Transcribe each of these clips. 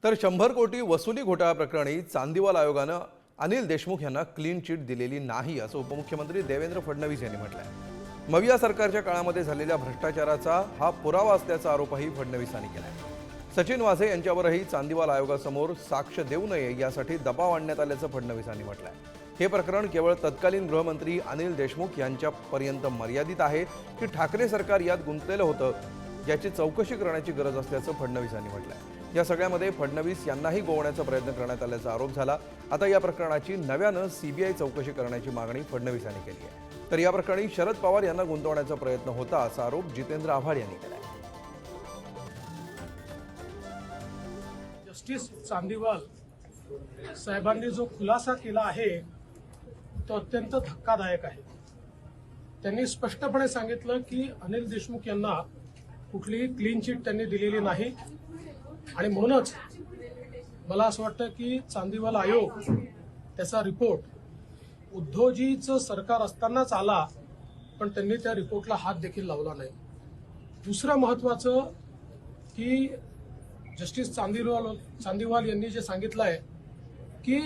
तर 100 कोटी वसुली घोटाळा प्रकरणी चांदीवाल आयोगानं अनिल देशमुख यांना क्लीन चिट दिलेली नाही असं उपमुख्यमंत्री देवेंद्र फडणवीस यांनी म्हटलंय। मविया सरकारच्या काळामध्ये झालेल्या भ्रष्टाचाराचा हा पुरावा असल्याचा आरोपही फडणवीसांनी केलाय। सचिन वाझे यांच्यावरही चांदीवाल आयोगासमोर साक्ष देऊ नये यासाठी दबाव आणण्यात आल्याचं फडणवीसांनी म्हटलंय। हे प्रकरण केवळ तत्कालीन गृहमंत्री अनिल देशमुख यांच्यापर्यंत मर्यादित आहे की ठाकरे सरकार यात गुंतलेलं होतं याची चौकशी करण्याची गरज असल्याचं फडणवीसांनी म्हटलंय। या सगळ्यामध्ये फडणवीस यांनाही गोवण्याचा प्रयत्न करण्यात आल्याचा आरोप झाला। आता या प्रकरणाची नव्यानं सीबीआय चौकशी करण्याची मागणी फडणवीसांनी केली आहे। तर या प्रकरणी शरद पवार यांना गुंतवण्याचा प्रयत्न होता असा आरोप जितेंद्र आव्हाड यांनी केला आहे। जस्टिस चांदीवाल साहेबांनी जो खुलासा केला आहे तो अत्यंत धक्कादायक आहे। त्यांनी स्पष्टपणे सांगितलं की अनिल देशमुख यांना कुठलीही क्लीन चिट त्यांनी दिलेली नाही आणि म्हणूनच मला असं वाटतं की चांदीवाल आयोग त्याचा रिपोर्ट उद्धवजीचं सरकार असतानाच आला पण त्यांनी त्या रिपोर्टला हात देखील लावला नाही। दुसरं महत्त्वाचं की जस्टिस चांदीवाल यांनी जे सांगितलं आहे की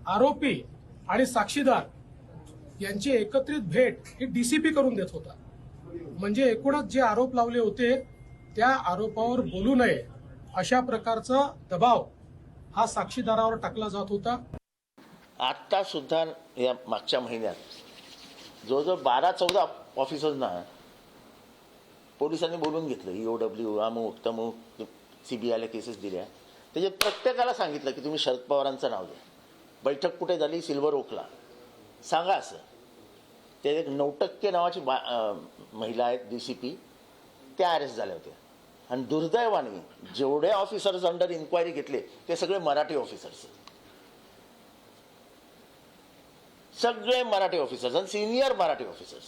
आरोपी आणि साक्षीदार यांची एकत्रित भेट ही डीसीपी करून देत होता, म्हणजे एकूणच जे आरोप लावले होते त्या आरोपावर बोलू नये अशा प्रकारचा दबाव हा साक्षीदारावर टाकला जात होता। आता सुद्धा या मागच्या महिन्यात जवळजवळ 12-14 ऑफिसर्सना पोलिसांनी बोलून घेतलं। ईओडब्ल्यू अमुक तमुक सीबीआयला केसेस दिल्या, त्याच्यात प्रत्येकाला सांगितलं की तुम्ही शरद पवारांचं नाव द्या। बैठक कुठे झाली? सिल्वर ओकला। सांगा असं। ते एक 9% नावाची महिला आहेत डीसीपी, त्या अरेस्ट झाल्या होत्या आणि दुर्दैवाने जेवढे ऑफिसर्स अंडर इन्क्वायरी घेतले ते सगळे मराठी ऑफिसर्स, सगळे मराठी ऑफिसर्स आणि सिनियर मराठी ऑफिसर्स।